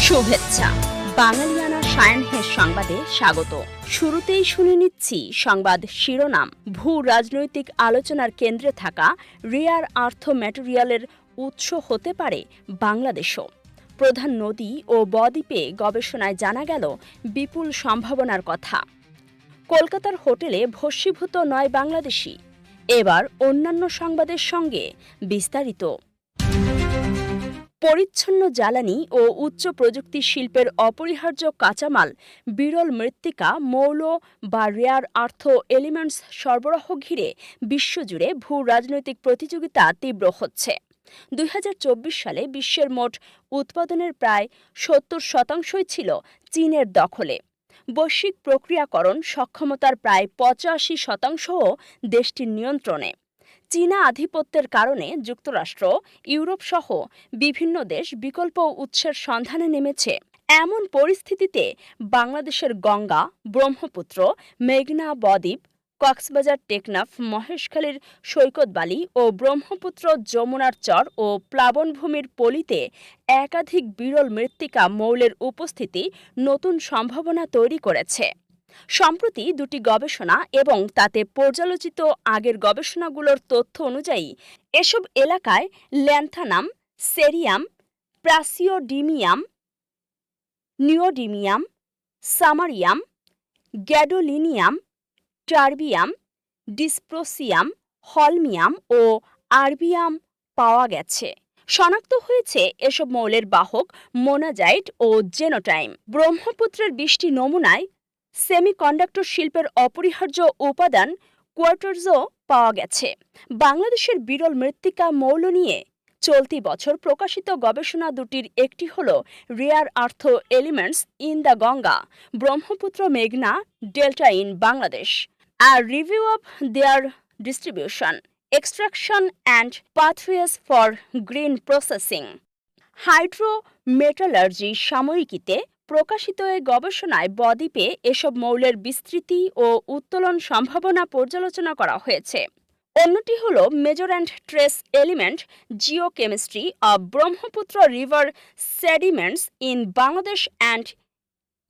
শুভেচ্ছা। বাঙালিয়ানা সায়ানহের সংবাদে স্বাগত। শুরুতেই শুনে নিচ্ছি সংবাদ শিরোনাম। ভূ রাজনৈতিক আলোচনার কেন্দ্রে থাকা রেয়ার আর্থ ম্যাটেরিয়ালের উৎস হতে পারে বাংলাদেশও। প্রধান নদী ও বদ্বীপে গবেষণায় জানা গেল বিপুল সম্ভাবনার কথা। কলকাতার হোটেলে ভস্মীভূত ৯ বাংলাদেশি। এবার অন্যান্য সংবাদের সঙ্গে বিস্তারিত। পরিচ্ছন্ন জ্বালানি ও উচ্চ প্রযুক্তি শিল্পের অপরিহার্য কাঁচামাল বিরল মৃত্তিকা মৌল বা রেয়ার আর্থ এলিমেন্টস সরবরাহ ঘিরে বিশ্বজুড়ে ভূ রাজনৈতিক প্রতিযোগিতা তীব্র হচ্ছে। ২০২৪ সালে বিশ্বের মোট উৎপাদনের প্রায় ৭০% ছিল চীনের দখলে। বৈশ্বিক প্রক্রিয়াকরণ সক্ষমতার প্রায় ৮৫%ও দেশটির নিয়ন্ত্রণে। চীনা আধিপত্যের কারণে যুক্তরাষ্ট্র, ইউরোপ সহ বিভিন্ন দেশ বিকল্প উৎসের সন্ধানে নেমেছে। এমন পরিস্থিতিতে বাংলাদেশের গঙ্গা, ব্রহ্মপুত্র, মেঘনা বদ্বীপ, কক্সবাজার, টেকনাফ, মহেশখালীর সৈকত বালি ও ব্রহ্মপুত্র যমুনার চর ও প্লাবনভূমির পলিতে একাধিক বিরল মৃত্তিকা মৌলের উপস্থিতি নতুন সম্ভাবনা তৈরি করেছে। সম্প্রতি দুটি গবেষণা এবং তাতে পর্যালোচিত আগের গবেষণাগুলোর তথ্য অনুযায়ী এসব এলাকায় lanthanum, cerium, praseodymium, neodymium, samarium, gadolinium, terbium, dysprosium, holmium ও আরবিয়াম পাওয়া গেছে। শনাক্ত হয়েছে এসব মৌলের বাহক মোনাজাইট ও জেনোটাইম। ব্রহ্মপুত্রের ২০টি নমুনায় সেমিকন্ডাক্টর শিল্পের অপরিহার্য উপাদান কোয়ার্টার্সও পাওয়া গেছে। বাংলাদেশের বিরল মৃত্তিকা মৌল নিয়ে চলতি বছর প্রকাশিত গবেষণা দুটির একটি হল rare earth elements in the Ganga, Brahmaputra মেঘনা ডেল্টা ইন বাংলাদেশ, আর review of their distribution, extraction and pathways for green processing. Hydrometallurgy সাময়িকীতে প্রকাশিত এই গবেষণায় বদ্বীপে এসব মৌলের বিস্তৃতি ও উত্তোলন সম্ভাবনা পর্যালোচনা করা হয়েছে। অন্যটি হল major and trace element geochemistry of Brahmaputra river sediments in Bangladesh and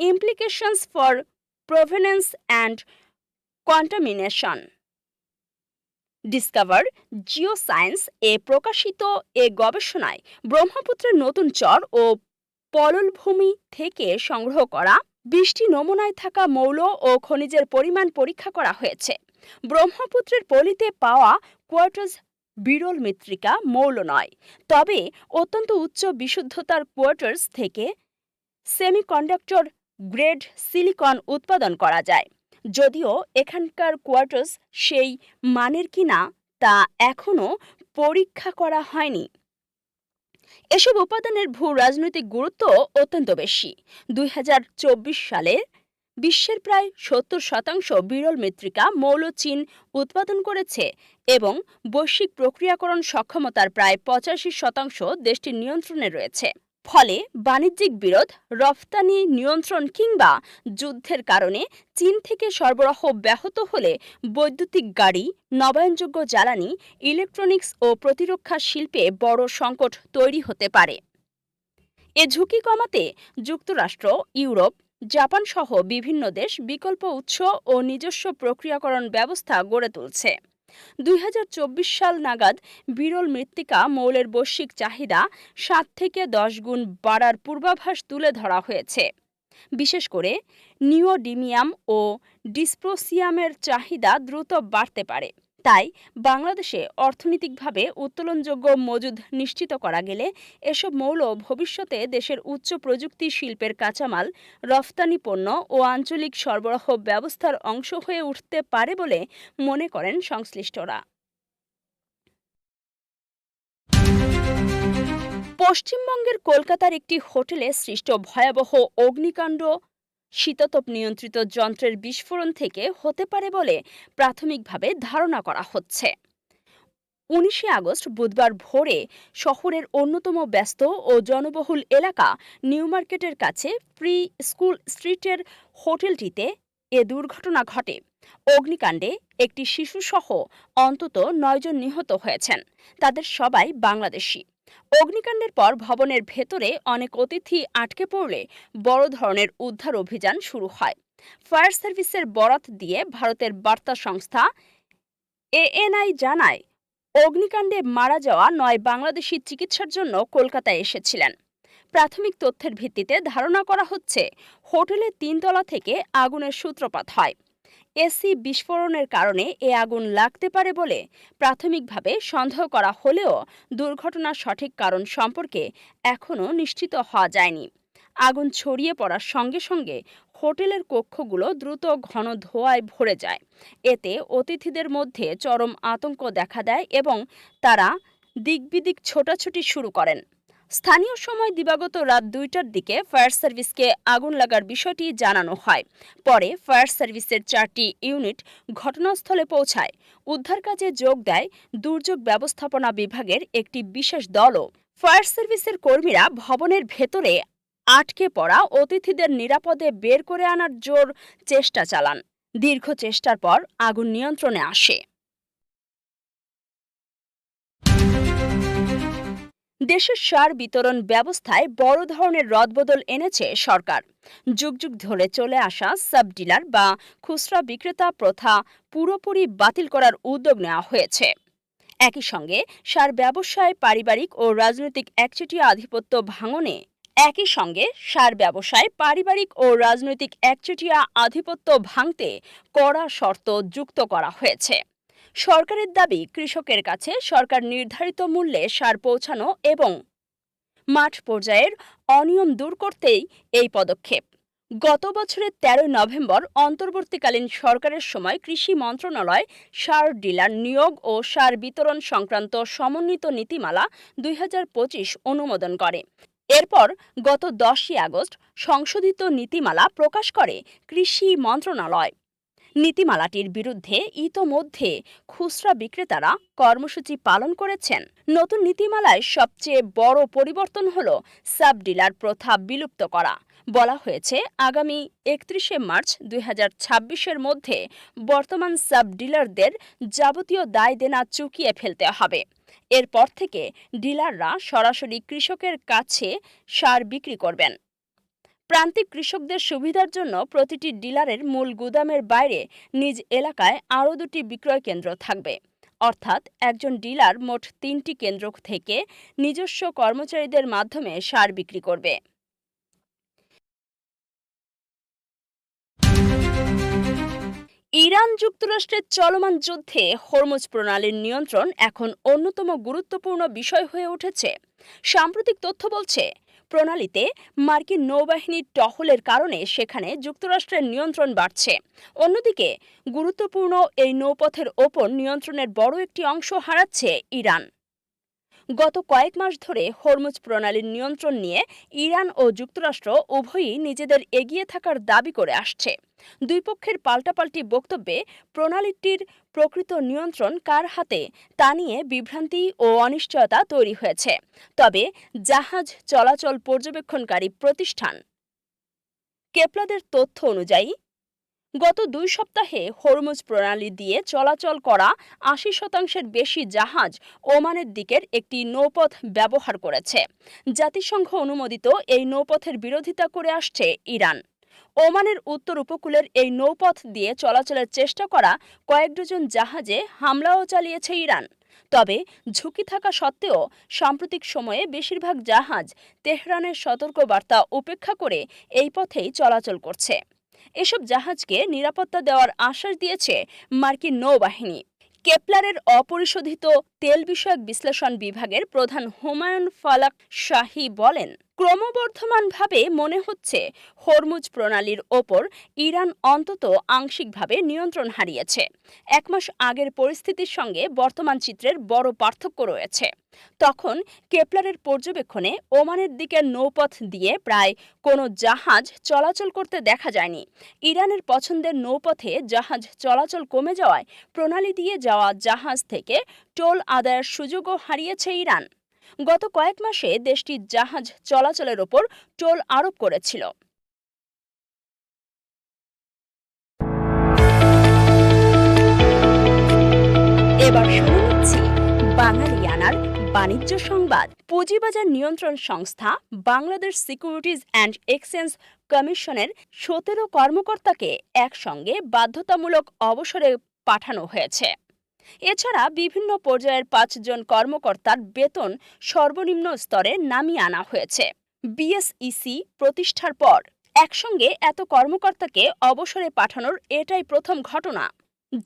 implications for provenance and contamination. Discover geoscience এ প্রকাশিত এ গবেষণায় ব্রহ্মপুত্রের নতুন চর ও পললভূমি থেকে সংগ্রহ করা ২০টি নমুনায় থাকা মৌল ও খনিজের পরিমাণ পরীক্ষা করা হয়েছে। ব্রহ্মপুত্রের পলিতে পাওয়া কোয়ার্টার্স বিরল মৃত্তিকা মৌল নয়, তবে অত্যন্ত উচ্চ বিশুদ্ধতার কোয়ার্টার্স থেকে সেমিকন্ডাক্টর গ্রেড সিলিকন উৎপাদন করা যায়। যদিও এখানকার কোয়ার্টার্স সেই মানের কিনা তা এখনও পরীক্ষা করা হয়নি। এসব উপাদানের ভূ রাজনৈতিক গুরুত্ব অত্যন্ত বেশি। ২০২৪ সালে বিশ্বের প্রায় ৭০% বিরল মৃত্তিকা মৌল চীন উৎপাদন করেছে এবং বৈশ্বিক প্রক্রিয়াকরণ সক্ষমতার প্রায় ৮৫% দেশটির নিয়ন্ত্রণে রয়েছে। ফলে বাণিজ্যিক বিরোধ, রফতানি নিয়ন্ত্রণ কিংবা যুদ্ধের কারণে চীন থেকে সরবরাহ ব্যাহত হলে বৈদ্যুতিক গাড়ি, নবায়নযোগ্য জ্বালানি, ইলেকট্রনিক্স ও প্রতিরক্ষা শিল্পে বড় সংকট তৈরি হতে পারে। এ ঝুঁকি কমাতে যুক্তরাষ্ট্র, ইউরোপ, জাপান সহ বিভিন্ন দেশ বিকল্প উৎস ও নিজস্ব প্রক্রিয়াকরণ ব্যবস্থা গড়ে তুলছে। ২০২৪ সাল নাগাদ বিরল মৃত্তিকা মৌলের বৈশ্বিক চাহিদা ৭ থেকে ১০ গুণ বাড়ার পূর্বাভাস তুলে ধরা হয়েছে। বিশেষ করে নিওডিমিয়াম ও ডিসপ্রোসিয়ামের চাহিদা দ্রুত বাড়তে পারে। তাই বাংলাদেশে অর্থনৈতিকভাবে উত্তোলনযোগ্য মজুদ নিশ্চিত করা গেলে এসব মৌল ভবিষ্যতে দেশের উচ্চ প্রযুক্তি শিল্পের কাঁচামাল, রফতানি পণ্য ও আঞ্চলিক সরবরাহ ব্যবস্থার অংশ হয়ে উঠতে পারে বলে মনে করেন সংশ্লিষ্টরা। পশ্চিমবঙ্গের কলকাতার একটি হোটেলে সৃষ্ট ভয়াবহ অগ্নিকাণ্ড শীতাতপ নিয়ন্ত্রিত যন্ত্রের বিস্ফোরণ থেকে হতে পারে বলে প্রাথমিকভাবে ধারণা করা হচ্ছে। ১৯ আগস্ট বুধবার ভোরে শহরের অন্যতম ব্যস্ত ও জনবহুল এলাকা নিউ মার্কেটের কাছে প্রি স্কুল স্ট্রিটের হোটেলটিতে এ দুর্ঘটনা ঘটে। অগ্নিকাণ্ডে একটি শিশুসহ অন্তত ৯ জন নিহত হয়েছেন। তাদের সবাই বাংলাদেশি। অগ্নিকাণ্ডের পর ভবনের ভেতরে অনেক অতিথি আটকে পড়লে বড় ধরনের উদ্ধার অভিযান শুরু হয়। ফায়ার সার্ভিসের বরাত দিয়ে ভারতের বার্তা সংস্থা এএনআই জানায়, অগ্নিকাণ্ডে মারা যাওয়া ৯ বাংলাদেশি চিকিৎসার জন্য কলকাতায় এসেছিলেন। প্রাথমিক তথ্যের ভিত্তিতে ধারণা করা হচ্ছে, হোটেলের ৩ তলা থেকে আগুনের সূত্রপাত হয়। এসি বিস্ফোরণের কারণে এ আগুন লাগতে পারে বলে প্রাথমিকভাবে সন্দেহ করা হলেও দুর্ঘটনার সঠিক কারণ সম্পর্কে এখনও নিশ্চিত হওয়া যায়নি। আগুন ছড়িয়ে পড়ার সঙ্গে সঙ্গে হোটেলের কক্ষগুলো দ্রুত ঘন ধোঁয়ায় ভরে যায়। এতে অতিথিদের মধ্যে চরম আতঙ্ক দেখা দেয় এবং তারা দিকবিদিক ছোটাছুটি শুরু করেন। স্থানীয় সময় দিবাগত রাত ২টার দিকে ফায়ার সার্ভিসকে আগুন লাগার বিষয়টি জানানো হয়। পরে ফায়ার সার্ভিসের ৪টি ইউনিট ঘটনাস্থলে পৌঁছায়। উদ্ধার কাজে যোগ দেয় দুর্যোগ ব্যবস্থাপনা বিভাগের একটি বিশেষ দলও। ফায়ার সার্ভিসের কর্মীরা ভবনের ভেতরে আটকে পড়া অতিথিদের নিরাপদে বের করে আনার জোর চেষ্টা চালান। দীর্ঘ চেষ্টার পর আগুন নিয়ন্ত্রণে আসে। দেশের সার বিতরণ ব্যবস্থায় বড় ধরনের রদবদল এনেছে সরকার। যুগ যুগ ধরে চলে আসা সাব ডিলার বা খুচরা বিক্রেতা প্রথা পুরোপুরি বাতিল করার উদ্যোগ নেওয়া হয়েছে। একই সঙ্গে সার ব্যবসায় পারিবারিক ও রাজনৈতিক একচেটিয়া আধিপত্য ভাঙনে ভাঙতে কড়া শর্ত যুক্ত করা হয়েছে। সরকারের দাবি, কৃষকের কাছে সরকার নির্ধারিত মূল্যে সার পৌঁছানো এবং মাঠ পর্যায়ের অনিয়ম দূর করতেই এই পদক্ষেপ। গত বছরের ১৩ নভেম্বর অন্তর্বর্তীকালীন সরকারের সময় কৃষি মন্ত্রণালয় সার ডিলার নিয়োগ ও সার বিতরণ সংক্রান্ত সমন্বিত নীতিমালা ২০২৫ অনুমোদন করে। এরপর গত ১০ই আগস্ট সংশোধিত নীতিমালা প্রকাশ করে কৃষি মন্ত্রণালয়। নীতিমালাটির বিরুদ্ধে ইতোমধ্যে খুচরা বিক্রেতারা কর্মসূচি পালন করেছেন। নতুন নীতিমালায় সবচেয়ে বড় পরিবর্তন হল সাব ডিলার প্রথা বিলুপ্ত করা। বলা হয়েছে, আগামী ৩১শে মার্চ ২০২৬-এর মধ্যে বর্তমান সাব ডিলারদের যাবতীয় দায় দেনা চুকিয়ে ফেলতে হবে। এরপর থেকে ডিলাররা সরাসরি কৃষকের কাছে সার বিক্রি করবেন। প্রান্তিক কৃষকদের সুবিধার জন্য প্রতিটি ডিলারের মূল গুদামের বাইরে নিজ এলাকায় আরও ২টি বিক্রয় কেন্দ্র থাকবে। অর্থাৎ একজন ডিলার মোট ৩টি কেন্দ্র থেকে নিজস্ব কর্মচারীদের মাধ্যমে সার বিক্রি করবে। ইরান যুক্তরাষ্ট্রের চলমান যুদ্ধে হরমুজ প্রণালীর নিয়ন্ত্রণ এখন অন্যতম গুরুত্বপূর্ণ বিষয় হয়ে উঠেছে। সাম্প্রতিক তথ্য বলছে, প্রণালীতে মার্কিন নৌবাহিনীর টহলের কারণে সেখানে যুক্তরাষ্ট্রের নিয়ন্ত্রণ বাড়ছে। অন্যদিকে গুরুত্বপূর্ণ এই নৌপথের ওপর নিয়ন্ত্রণের বড় একটি অংশ হারাচ্ছে ইরান। গত কয়েক মাস ধরে হরমুজ প্রণালীর নিয়ন্ত্রণ নিয়ে ইরান ও যুক্তরাষ্ট্র উভয়ই নিজেদের এগিয়ে থাকার দাবি করে আসছে। দুই পক্ষের পাল্টাপাল্টি বক্তব্যে প্রণালীটির প্রকৃত নিয়ন্ত্রণ কার হাতে তা নিয়ে বিভ্রান্তি ও অনিশ্চয়তা তৈরি হয়েছে। তবে জাহাজ চলাচল পর্যবেক্ষণকারী প্রতিষ্ঠান কেপলাদের তথ্য অনুযায়ী গত ২ সপ্তাহে হরমুজ প্রণালী দিয়ে চলাচল করা ৮০% বেশি জাহাজ ওমানের দিকের একটি নৌপথ ব্যবহার করেছে। জাতিসংঘ অনুমোদিত এই নৌপথের বিরোধিতা করে আসছে ইরান। ওমানের উত্তর উপকূলের এই নৌপথ দিয়ে চলাচলের চেষ্টা করা কয়েক ডজন জাহাজে হামলাও চালিয়েছে ইরান। তবে ঝুঁকি থাকা সত্ত্বেও সাম্প্রতিক সময়ে বেশিরভাগ জাহাজ তেহরানের সতর্কবার্তা উপেক্ষা করে এই পথেই চলাচল করছে। এসব জাহাজকে নিরাপত্তা দেওয়ার আশ্বাস দিয়েছে মার্কিন নৌবাহিনী। কেপলারের অপরিশোধিত তেল বিষয়ক বিশ্লেষণ বিভাগের প্রধান হুমায়ুন ফালাক শাহী বলেন, ক্রমবর্ধমানভাবে মনে হচ্ছে হরমুজ প্রণালীর ওপর ইরান অন্তত আংশিকভাবে নিয়ন্ত্রণ হারিয়েছে। ১ মাস আগের পরিস্থিতির সঙ্গে বর্তমান চিত্রের বড় পার্থক্য রয়েছে। তখন কেপলারের পর্যবেক্ষণে ওমানের দিকের নৌপথ দিয়ে প্রায় কোনো জাহাজ চলাচল করতে দেখা যায়নি। ইরানের পছন্দের নৌপথে জাহাজ চলাচল কমে যাওয়ায় প্রণালী দিয়ে যাওয়া জাহাজ থেকে টোল আদায়ের সুযোগও হারিয়েছে ইরান। গত কয়েক মাসে দেশটি জাহাজ চলাচলের ওপর টোল আরোপ করেছিল। এবার শুনে নিচ্ছি বাঙালিয়ানার বাণিজ্য সংবাদ। পুঁজিবাজার নিয়ন্ত্রণ সংস্থা বাংলাদেশ সিকিউরিটিজ অ্যান্ড এক্সচেঞ্জ কমিশনের ১৭ কর্মকর্তাকে একসঙ্গে বাধ্যতামূলক অবসরে পাঠানো হয়েছে। এছাড়া বিভিন্ন পর্যায়ের ৫ জন কর্মকর্তার বেতন সর্বনিম্ন স্তরে নামিয়ে আনা হয়েছে। বিএসইসি প্রতিষ্ঠার পর একসঙ্গে এত কর্মকর্তাকে অবসরে পাঠানোর এটাই প্রথম ঘটনা।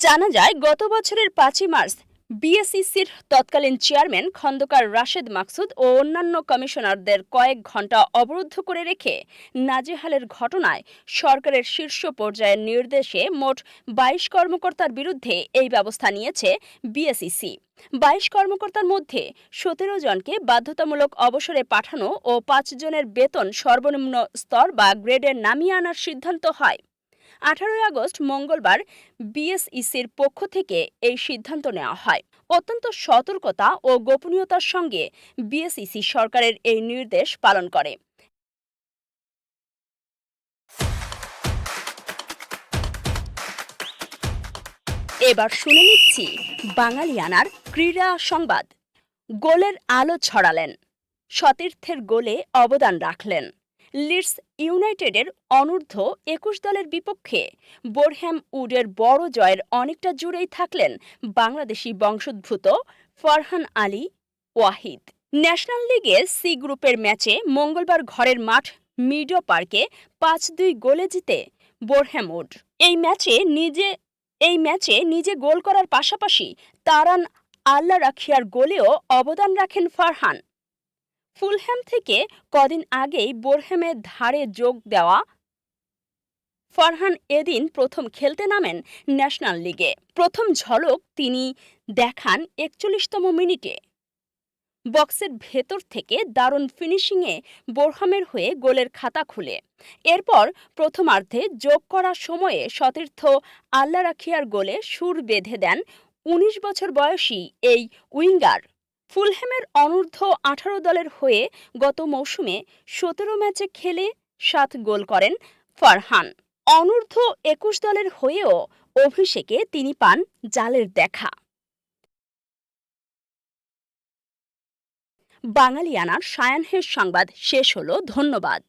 জানা যায়, গত বছরের ৫ই মার্চ বিএসইসির তৎকালীন চেয়ারম্যান খন্দকার রাশেদ মাকসুদ ও অন্যান্য কমিশনারদের কয়েক ঘণ্টা অবরুদ্ধ করে রেখে নাজেহালের ঘটনায় সরকারের শীর্ষ পর্যায়ের নির্দেশে মোট ২২ কর্মকর্তার বিরুদ্ধে এই ব্যবস্থা নিয়েছে বিএসইসি। ২২ কর্মকর্তার মধ্যে ১৭ জনকে বাধ্যতামূলক অবসরে পাঠানো ও ৫ জনের বেতন সর্বনিম্ন স্তর বা গ্রেডে নামিয়ে আনার সিদ্ধান্ত হয়। ১৮ আগস্ট মঙ্গলবার বিএসইসির পক্ষ থেকে এই সিদ্ধান্ত নেওয়া হয়। অত্যন্ত সতর্কতা ও গোপনীয়তার সঙ্গে বিএসইসি সরকারের এই নির্দেশ পালন করে। এবার শুনে নিচ্ছি বাঙালিয়ানার ক্রীড়া সংবাদ। গোলের আলো ছড়ালেন, সতীর্থের গোলে অবদান রাখলেন। লিডস ইউনাইটেডের অনূর্ধ্ব ২১ দলের বিপক্ষে বোরহ্যাম উডের বড় জয়ের অনেকটা জুড়েই থাকলেন বাংলাদেশি বংশোদ্ভূত ফারহান আলী ওয়াহিদ। ন্যাশনাল লিগে সি গ্রুপের ম্যাচে মঙ্গলবার ঘরের মাঠ মিডো পার্কে ৫-২ গোলে জিতে বোরহ্যাম উড। এই ম্যাচে নিজে গোল করার পাশাপাশি তারান আল্লাহ রাখিয়ার গোলেও অবদান রাখেন ফারহান। ফুলহ্যাম থেকে কদিন আগেই বোরহ্যামের ধারে যোগ দেওয়া ফারহান এদিন প্রথম খেলতে নামেন ন্যাশনাল লিগে। প্রথম ঝলক তিনি দেখান ৪১তম মিনিটে। বক্সের ভেতর থেকে দারুণ ফিনিশিংয়ে বোরহ্যামের হয়ে গোলের খাতা খুলে। এরপর প্রথমার্ধে যোগ করা সময়ে সতীর্থ আল্লাহ রাখিয়ার গোলে সুর বেঁধে দেন ১৯ বছর বয়সী এই উইঙ্গার। ফুলহ্যামের অনূর্ধ্ব ১৮ দলের হয়ে গত মৌসুমে ১৭ ম্যাচে খেলে ৭ গোল করেন ফারহান। অনূর্ধ্ব ২১ দলের হয়েও অভিষেকে তিনি পান জালের দেখা। বাঙালিয়ানার সায়াহ্নের সংবাদ শেষ হলো। ধন্যবাদ।